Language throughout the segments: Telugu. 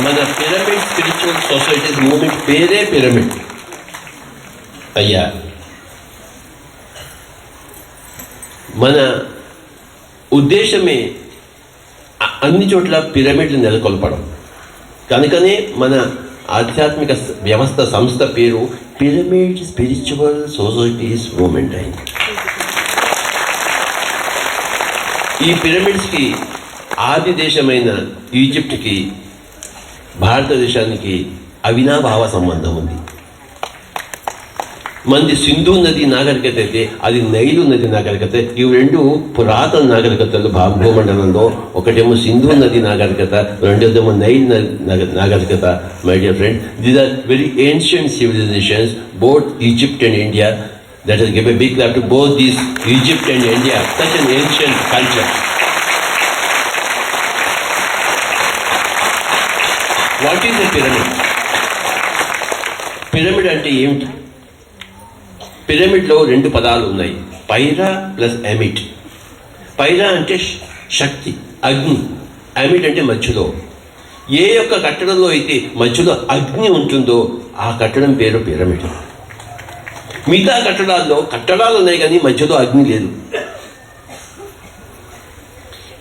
మన పిరమిడ్ స్పిరిచువల్ సొసైటీస్ మూమెంట్ పేరే పిరమిడ్ అయ్యా. మన ఉద్దేశమే అన్ని చోట్ల పిరమిడ్లు నెలకొల్పడం. కనుకనే మన ఆధ్యాత్మిక వ్యవస్థ సంస్థ పేరు పిరమిడ్ స్పిరిచువల్ సొసైటీస్ మూమెంట్ అయింది. ఈ పిరమిడ్స్కి ఆది దేశమైన ఈజిప్ట్కి భారతదేశానికి అవినాభావ సంబంధం ఉంది. మంది సింధు నది నాగరికత అయితే అది నైలు నది నాగరికత. ఇవి రెండు పురాతన నాగరికతలు భూమండలంలో. ఒకటేమో సింధు నది నాగరికత, రెండోదేమో నైల్ నాగరికత. My dear friend, these are very ancient civilizations, both Egypt and India. That is, give a big clap to both these, Egypt and India, such an ancient culture. What is a pyramid? Pyramid అంటే ఏమిటి? పిరమిడ్లో రెండు పదాలు ఉన్నాయి, పైరా ప్లస్ ఎమిట్. పైరా అంటే శక్తి, అగ్ని. ఎమిట్ అంటే మధ్యలో. ఏ యొక్క కట్టడంలో అయితే మధ్యలో అగ్ని ఉంటుందో ఆ కట్టడం పేరు పిరమిడ్. మిగతా కట్టడాలు ఉన్నాయి కానీ మధ్యలో అగ్ని లేదు.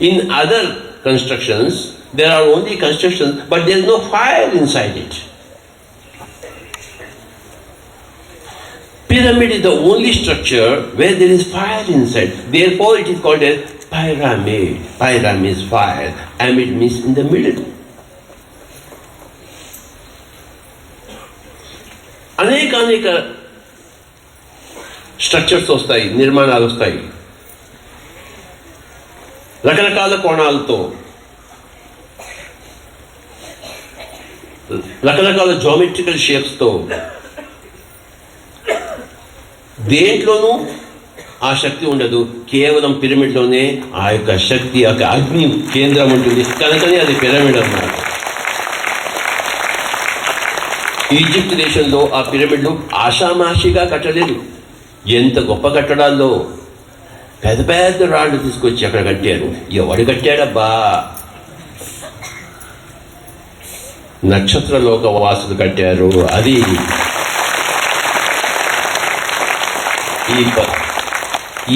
In other constructions there are only constructions but there is no fire inside it. Pyramid is the only structure where there is fire inside, therefore it is called as pyramid. Pyra means fire, amid means in the middle. అనేక స్ట్రక్చర్స్ వస్తాయి, నిర్మాణాలు వస్తాయి, రకరకాల కోణాలతో, రకరకాల జామెట్రికల్ షేప్స్తో. దేంట్లోనూ ఆ శక్తి ఉండదు, కేవలం పిరమిడ్లోనే ఆ యొక్క శక్తి, ఆ యొక్క అగ్ని కేంద్రం ఉంటుంది. కనుకనే అది పిరమిడ్ అన్నారు. ఈజిప్ట్ దేశంలో ఆ పిరమిడ్లు ఆషామాషిగా కట్టలేదు. ఎంత గొప్ప కట్టడాల్లో పెద్ద పెద్ద రాళ్ళు తీసుకొచ్చి అక్కడ కట్టారు. ఎవడు కట్టాడబ్బా? నక్షత్ర లోక వాసులు కట్టారు. అది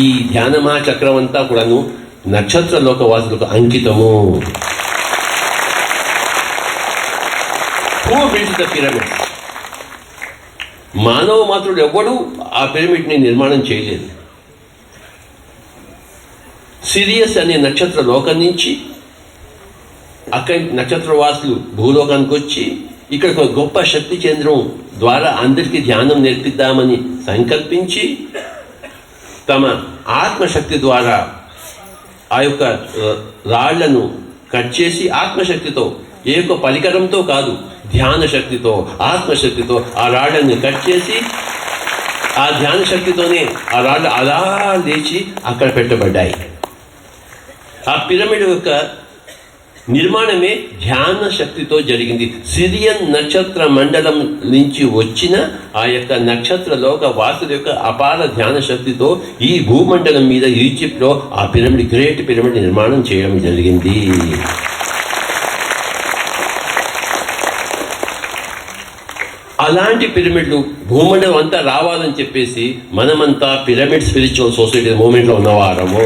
ఈ ధ్యానమా చక్రం అంతా కూడాను నక్షత్ర లోక వాసులకు అంకితము. Who built the pyramid? మానవ మాత్రుడు ఎవ్వడు ఆ పిరమిడ్ని నిర్మాణం చేయలేదు. సిరియస్ అనే నక్షత్ర లోకం నుంచి అక్కడి నక్షత్రవాసులు భూలోకానికి వచ్చి ఇక్కడ ఒక గొప్ప శక్తి కేంద్రం ద్వారా అందరికీ ధ్యానం నేర్పిద్దామని సంకల్పించి తమ ఆత్మశక్తి ద్వారా ఆ యొక్క రాళ్లను కట్ చేసి ఆత్మశక్తితో, ఏ యొక్క పరికరంతో కాదు, ధ్యాన శక్తితో, ఆత్మశక్తితో ఆ రాళ్లను కట్ చేసి ఆ ధ్యాన శక్తితోనే ఆ రాళ్ళు అలా లేచి అక్కడ పెట్టబడ్డాయి. ఆ పిరమిడ్ యొక్క నిర్మాణమే ధ్యాన శక్తితో జరిగింది. సిరియన్ నక్షత్ర మండలం నుంచి వచ్చిన ఆ యొక్క నక్షత్ర లోక వాసుల యొక్క అపార ధ్యాన శక్తితో ఈ భూమండలం మీద ఈజిప్ట్లో ఆ పిరమిడ్, గ్రేట్ పిరమిడ్ నిర్మాణం చేయడం జరిగింది. అలాంటి పిరమిడ్లు భూమండలం అంతా రావాలని చెప్పేసి మనమంతా పిరమిడ్ స్పిరిచువల్ సొసైటీ మూమెంట్లో ఉన్నవారము.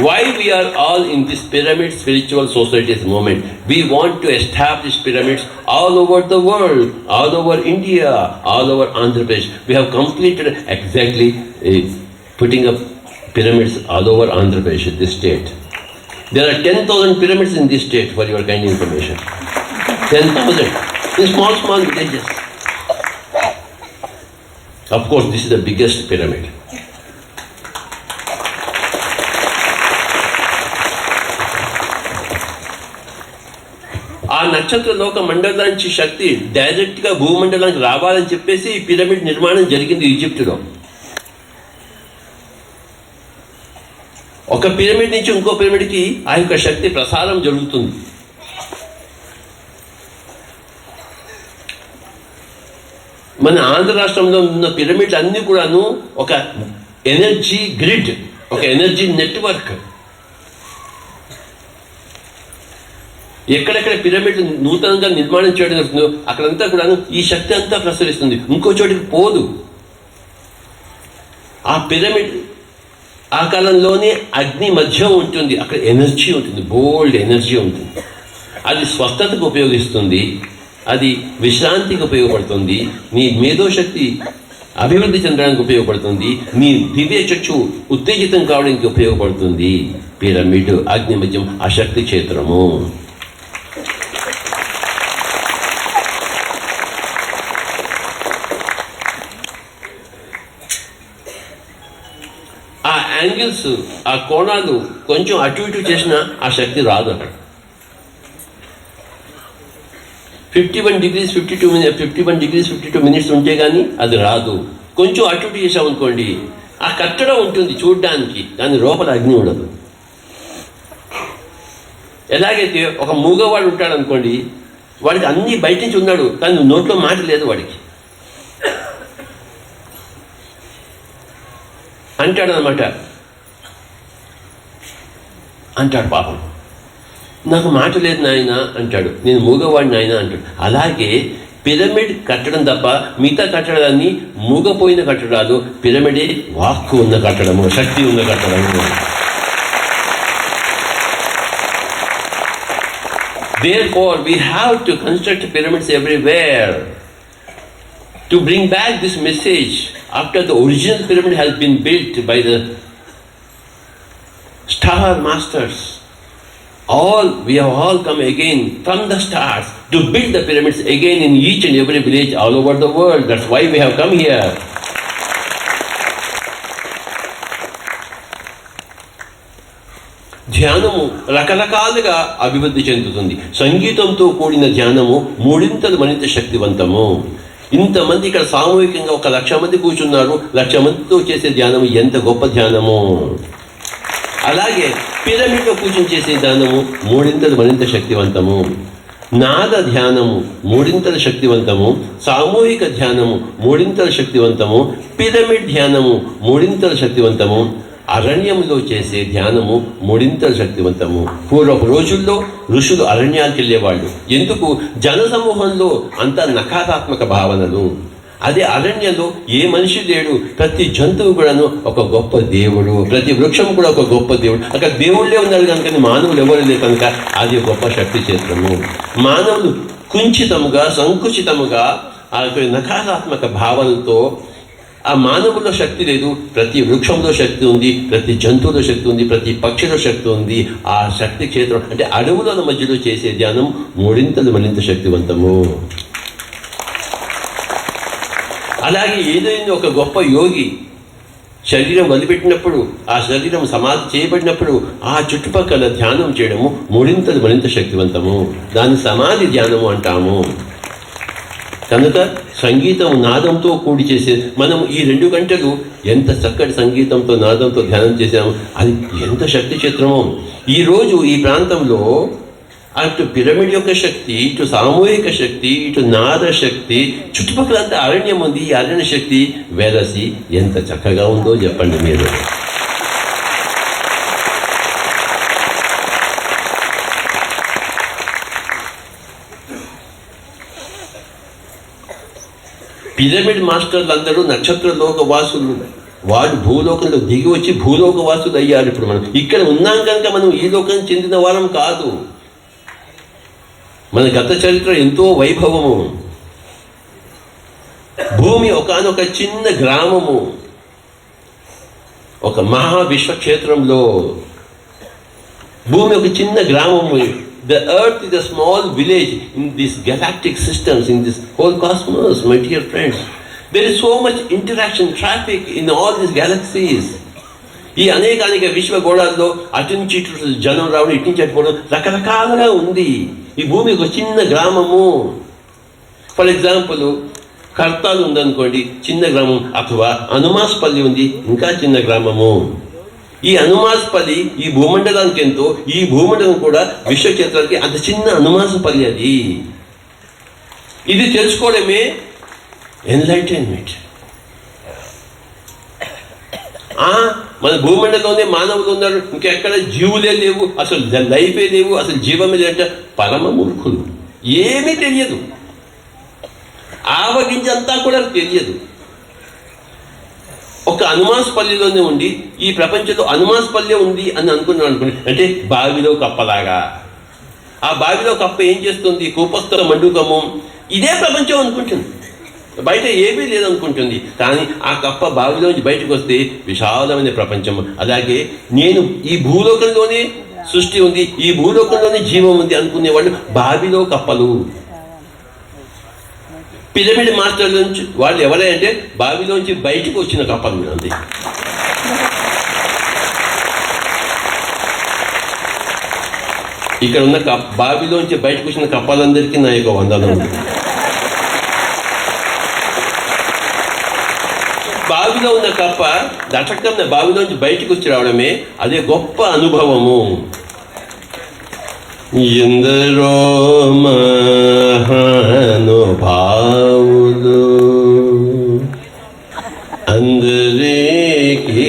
Why we are all in this pyramid spiritual societies movement? We want to establish pyramids all over the world, all over India, all over Andhra Pradesh. We have completed exactly putting up pyramids all over Andhra Pradesh, this state. There are 10,000 pyramids in this state, for your kind information. 10,000 in small villages. Of course, this is the biggest pyramid. ఆ నక్షత్ర లోక మండలానికి శక్తి డైరెక్ట్గా భూమండలానికి రావాలని చెప్పేసి ఈ పిరమిడ్ నిర్మాణం జరిగింది ఈజిప్టులో. ఒక పిరమిడ్ నుంచి ఇంకో పిరమిడ్కి ఆ యొక్క శక్తి ప్రసారం జరుగుతుంది. మన ఆంధ్ర రాష్ట్రంలో ఉన్న పిరమిడ్లు అన్నీ కూడాను ఒక ఎనర్జీ గ్రిడ్, ఒక ఎనర్జీ నెట్వర్క్. ఎక్కడెక్కడ పిరమిడ్ నూతనంగా నిర్మాణం చేయడం జరుగుతుందో అక్కడంతా కూడా ఈ శక్తి అంతా ప్రసరిస్తుంది, ఇంకో చోటికి పోదు. ఆ పిరమిడ్ ఆకారంలోనే అగ్ని మధ్య ఉంటుంది, అక్కడ ఎనర్జీ ఉంటుంది, బోల్డ్ ఎనర్జీ ఉంటుంది. అది స్వస్థతకు ఉపయోగిస్తుంది, అది విశ్రాంతికి ఉపయోగపడుతుంది, నీ మేధోశక్తి అభివృద్ధి చెందడానికి ఉపయోగపడుతుంది, మీ దివ్య చక్షు ఉత్తేజితం కావడానికి ఉపయోగపడుతుంది. పిరమిడ్, అగ్ని మధ్యం, ఆ శక్తి క్షేత్రము. ఆ యాంగిల్స్, ఆ కోణాలు కొంచెం అటు ఇటు చేసినా ఆ శక్తి రాదు. అక్కడ 51 degrees 52 minutes ఉంటే కానీ అది రాదు. కొంచెం అటు ఇటు చేసామనుకోండి, ఆ కట్టడం ఉంటుంది చూడ్డానికి, కానీ లోపల అగ్ని ఉండదు. ఎలాగైతే ఒక మూగవాడు ఉంటాడు అనుకోండి, వాడికి అన్నీ బయట నుంచి ఉన్నాడు, కానీ నోట్లో మాట లేదు వాడికి. అంటాడు అనమాట, అంటాడు పాపం, నాకు మాట లేదు నాయన అంటాడు, నేను మూగవాడిని నాయన అంటాడు. అలాగే పిరమిడ్ కట్టడం తప్ప మిగతా కట్టడాన్ని మూగపోయిన కట్టడాలు, పిరమిడే వాక్కు ఉన్న కట్టడము, శక్తి ఉన్న కట్టడము. Therefore, we have to construct pyramids everywhere to bring back this message after the original pyramid has been built by the star masters. We have all come again from the stars to build the pyramids again in each and every village all over the world. That's why we have come here. ధ్యానము రకరకాలుగా అభివృద్ధి చెందుతుంది. సంగీతంతో కూడిన ధ్యానము మూడింతలు మరింత శక్తివంతము. ఇంతమంది ఇక్కడ సామూహికంగా 1,00,000 మంది కూర్చున్నారు, 1,00,000 మందితో చేసే ధ్యానము ఎంత గొప్ప ధ్యానము. అలాగే పిరమిడ్లో కూర్చొని చేసే ధ్యానము మూడింతలు మరింత శక్తివంతము. నాద ధ్యానము మూడింతలు శక్తివంతము, సామూహిక ధ్యానము మూడింతలు శక్తివంతము, పిరమిడ్ ధ్యానము మూడింతలు శక్తివంతము, అరణ్యంలో చేసే ధ్యానము మూడింతలు శక్తివంతము. పూర్వపు రోజుల్లో ఋషులు అరణ్యాలకు వెళ్ళేవాళ్ళు. ఎందుకు? జన సమూహంలో అంత నకారాత్మక భావనలు. అదే అరణ్యంలో ఏ మనిషి లేడు, ప్రతి జంతువు కూడాను ఒక గొప్ప దేవుడు, ప్రతి వృక్షం కూడా ఒక గొప్ప దేవుడు. అక్కడ దేవుళ్ళే ఉన్నారు కనుక మానవులు ఎవరు లేరు కనుక అది గొప్ప శక్తి క్షేత్రము. మానవులు కుంచితముగా, సంకుచితముగా ఆ నకారాత్మక భావనలతో ఆ మానవుల్లో శక్తి లేదు, ప్రతి వృక్షంలో శక్తి ఉంది, ప్రతి జంతువులో శక్తి ఉంది, ప్రతి పక్షిలో శక్తి ఉంది. ఆ శక్తి క్షేత్రం అంటే అడవుల మధ్యలో చేసే ధ్యానం మూడింతలు మరింత శక్తివంతము. అలాగే ఏదైనా ఒక గొప్ప యోగి శరీరం వదిలిపెట్టినప్పుడు, ఆ శరీరం సమాధి చేయబడినప్పుడు ఆ చుట్టుపక్కల ధ్యానం చేయడము మూడింతలు మరింత శక్తివంతము. దాన్ని సమాధి ధ్యానము అంటాము. కనుక సంగీతం నాదంతో కూడి చేసే మనం ఈ 2 గంటలు ఎంత చక్కటి సంగీతంతో నాదంతో ధ్యానం చేసాము, అది ఎంత శక్తి క్షేత్రమో. ఈరోజు ఈ ప్రాంతంలో అటు పిరమిడ్ యొక్క శక్తి, ఇటు సామూహిక శక్తి, ఇటు నాద శక్తి, చుట్టుపక్కలంతా అరణ్యం ఉంది. ఈ అరణ్య శక్తి వెలసి ఎంత చక్కగా ఉందో చెప్పండి మీరు. పిరమిడ్ మాస్టర్లు అందరూ నక్షత్ర లోక వాసులు. వాడు భూలోకంలో దిగి వచ్చి భూలోక వాసులు అయ్యారు. ఇప్పుడు మనం ఇక్కడ ఉన్నాం కనుక మనం ఈ లోకం చెందిన వారం కాదు. మన గత చరిత్ర ఎంతో వైభవము. భూమి ఒకానొక చిన్న గ్రామము, ఒక మహా విశ్వక్షేత్రంలో భూమి ఒక చిన్న గ్రామము. The earth is a small village in this galactic systems, in this whole cosmos, my dear friends. There is so much interaction, traffic in all these galaxies. ఈ అనేక విశ్వగోళాల్లో అటు నుంచి ఇటు జనం రావడం, ఇటు నుంచి అటుపోవడం రకరకాలుగా ఉంది. ఈ భూమి ఒక చిన్న గ్రామము. ఫర్ ఎగ్జాంపుల్ కర్తాలు ఉందనుకోండి, చిన్న గ్రామం. అథవా అనుమాస్పల్లి ఉంది, ఇంకా చిన్న గ్రామము. ఈ అనుమాస్పల్లి ఈ భూమండలానికి ఎంతో, ఈ భూమండలం కూడా విశ్వక్షేత్రానికి అంత చిన్న అనుమాసపల్లి. అది ఇది తెలుసుకోవడమే ఎన్లైటైన్మెంట్. మన భూమండలంలోనే మానవులు ఉన్నారు, ఇంకెక్కడ జీవులే లేవు, అసలు లైఫే లేవు, అసలు జీవమే లేదంటే పరమ మూర్ఖులు. ఏమీ తెలియదు, ఆవగింజంతా కూడా తెలియదు. ఒక అనుమానపల్లిలోనే ఉండి ఈ ప్రపంచంలో అనుమానపల్లి ఉంది అని అనుకున్నాను అనుకోండి, అంటే బావిలో కప్పలాగా. ఆ బావిలో కప్ప ఏం చేస్తుంది? కూపస్థల మండుకము, ఇదే ప్రపంచం అనుకుంటుంది, బయట ఏమీ లేదనుకుంటుంది. కానీ ఆ కప్ప బావిలోంచి బయటకు వస్తే విశాలమైన ప్రపంచం. అలాగే నేను ఈ భూలోకంలోనే సృష్టి ఉంది, ఈ భూలోకంలోనే జీవం ఉంది అనుకునేవాళ్ళు బావిలో కప్పలు. పిరమిడ్ మాస్టర్ల నుంచి వాళ్ళు ఎవరంటే బావిలోంచి బయటకు వచ్చిన కప్పలు. అంతే. ఇక్కడ ఉన్న బావిలోంచి బయటకు వచ్చిన కప్పలందరికీ నా యొక్క వందనం. బావిలో ఉన్న కప్ప దటక్కన్న బావిలోంచి బయటకు వచ్చి రావడమే అదే గొప్ప అనుభవము. ఎందరో మహానుభావులు అందరికీ,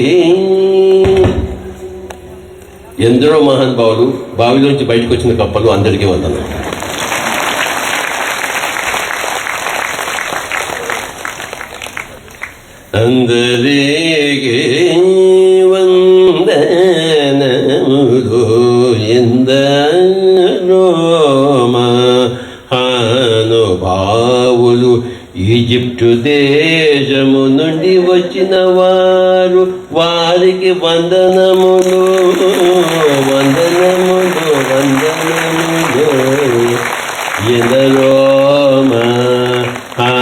ఎందరో మహానుభావులు బావిలోంచి బయటకు వచ్చిన కప్పలు అందరికీ వందనం. అందరికీ వందనములు ఎందరో మహానుభావులు ఈజిప్టు దేశము నుండి వచ్చిన వారు, వారికి వందనములు వందనములు వందనములు. ఎందరో మహానుభావులు.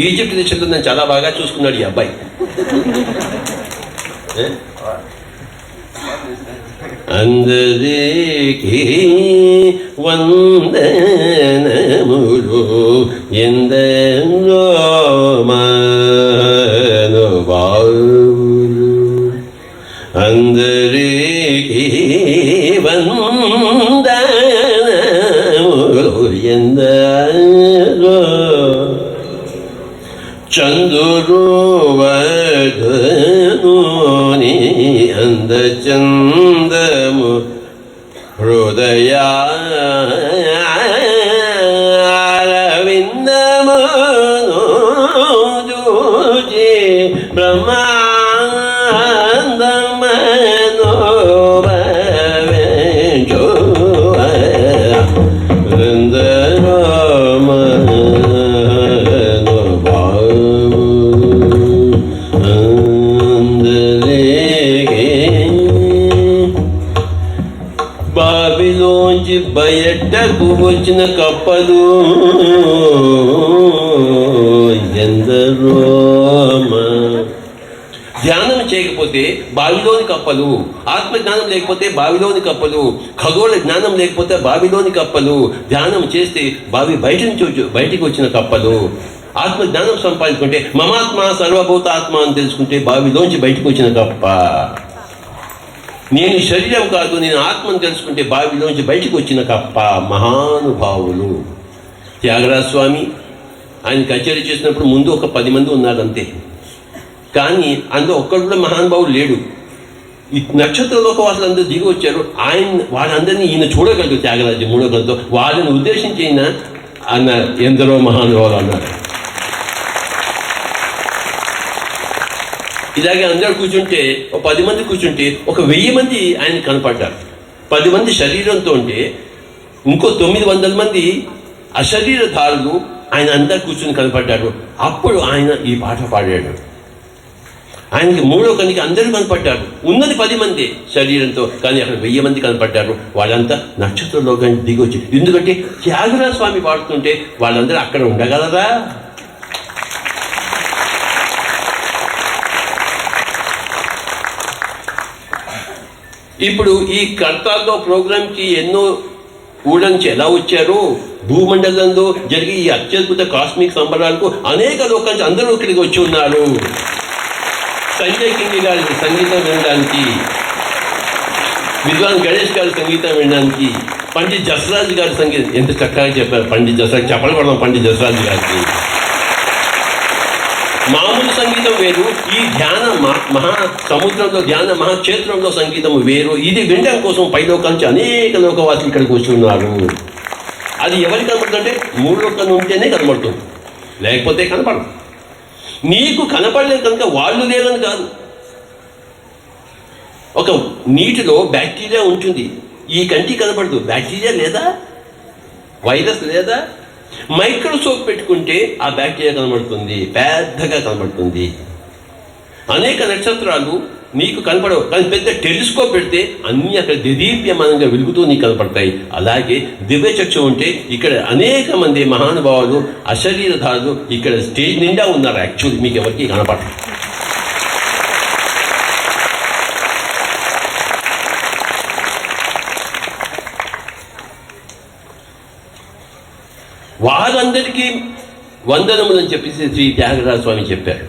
ఈజిప్ట్ దేశంలో నేను చాలా బాగా చూసుకున్నాడు ఈ అబ్బాయి. అందరికీ వందనములు ఎందరో మహానుభావులు అందరికీ వందనములు ఎందరో చంద్రువదనుని అందచందము హృదయారవిందమును చూచి బ్రహ్మాండమనో భవించు ఎందరో బావిలోంచి బయటకు వచ్చిన కప్పలు ఎందరో. ధ్యానం చేయకపోతే బావిలోని కప్పలు, ఆత్మజ్ఞానం లేకపోతే బావిలోని కప్పలు, ఖగోళ జ్ఞానం లేకపోతే బావిలోని కప్పలు. ధ్యానం చేస్తే బావి బయట నుంచి బయటికి వచ్చిన కప్పలు. ఆత్మజ్ఞానం సంపాదించుకుంటే మమాత్మ సర్వభూత ఆత్మ అని తెలుసుకుంటే బావిలోంచి బయటకు వచ్చిన కప్ప. నేను శరీరం కాదు, నేను ఆత్మను తెలుసుకుంటే బావిలోంచి బయటకు వచ్చిన కప్ప. మహానుభావులు. త్యాగరాజ స్వామి ఆయన కచేరీ చేసినప్పుడు ముందు ఒక 10 మంది ఉన్నారు అంతే, కానీ అందులో ఒక్కడు కూడా మహానుభావుడు లేడు. ఈ నక్షత్ర లోకవాసులు అందరూ దిగి వచ్చారు. వాళ్ళందరినీ ఈయన చూడగలరు. త్యాగరాజు 3వ గ్రంథంతో వాళ్ళని ఉద్దేశించి ఈయన అన్న ఎందరో మహానుభావులు అన్నారు. ఇలాగే అందరూ కూర్చుంటే, ఒక 10 మంది కూర్చుంటే ఒక 1000 మంది ఆయన కనపడ్డారు. 10 మంది శరీరంతో ఉంటే ఇంకో 900 మంది అశరీరధారులు ఆయన అందరు కూర్చుని కనపడ్డారు. అప్పుడు ఆయన ఈ పాట పాడాడు. ఆయనకి 3వ కనికి అందరూ కనపడ్డారు. ఉన్నది 10 మంది శరీరంతో, కానీ అక్కడ 1000 మంది కనపడ్డారు. వాళ్ళంతా నక్షత్రంలోకి దిగొచ్చి, ఎందుకంటే త్యాగరాజ స్వామి పాడుతుంటే వాళ్ళందరూ అక్కడ ఉండగలరా? ఇప్పుడు ఈ కర్తాల్లో ప్రోగ్రాంకి ఎన్నో ఊళ్ళ నుంచి ఎలా వచ్చారో, భూమండలంలో జరిగే ఈ అత్యద్భుత కాస్మిక్ సంబరాలకు అనేక లోకాల నుంచి అందరూ ఇక్కడికి వచ్చి ఉన్నారు. సంజయ్ కింగి గారి సంగీతం వినడానికి, విద్వాన్ గణేష్ గారి సంగీతం వినడానికి, పండిత్ జసరాజు గారి సంగీతం ఎంత చక్కగా చెప్పారు. పండిత్ జసరాజు చెప్పకూడదాం. పండిత్ జసరాజు గారికి మామూలు సంగీతం వేరు, ఈ ధ్యాన మహా సముద్రంలో ధ్యాన మహాక్షేత్రంలో సంగీతం వేరు. ఇది వినడం కోసం పైలోకం నుంచి అనేక లోకవాసులు ఇక్కడికి వస్తున్నారు. అది ఎవరికి కనపడుతుందంటే మూడు లోకం ఉంటేనే కనబడుతుంది, లేకపోతే కనపడదు. నీకు కనపడలేదు కనుక వాళ్ళు లేదని కాదు. ఒక నీటిలో బ్యాక్టీరియా ఉంటుంది, ఈ కంటికి కనపడదు. బ్యాక్టీరియా లేదా, వైరస్ లేదా, మైక్రోస్కోప్ పెట్టుకుంటే ఆ బ్యాక్టీరియా కనబడుతుంది, పెద్దగా కనబడుతుంది. అనేక నక్షత్రాలు నీకు కనపడవు, కానీ పెద్ద టెలిస్కోప్ పెడితే అన్నీ అక్కడ దేదీప్యమానంగా వెలుగుతూ నీకు కనపడతాయి. అలాగే దివ్యచక్షు ఉంటే ఇక్కడ అనేక మంది మహానుభావులు అశరీరధారులు ఇక్కడ స్టేజ్ నిండా ఉన్నారు. యాక్చువల్లీ మీకు ఎవరికి కనపడదు. వారందరికీ వందనములని చెప్పేసి శ్రీ త్యాగరాజ స్వామి చెప్పారు.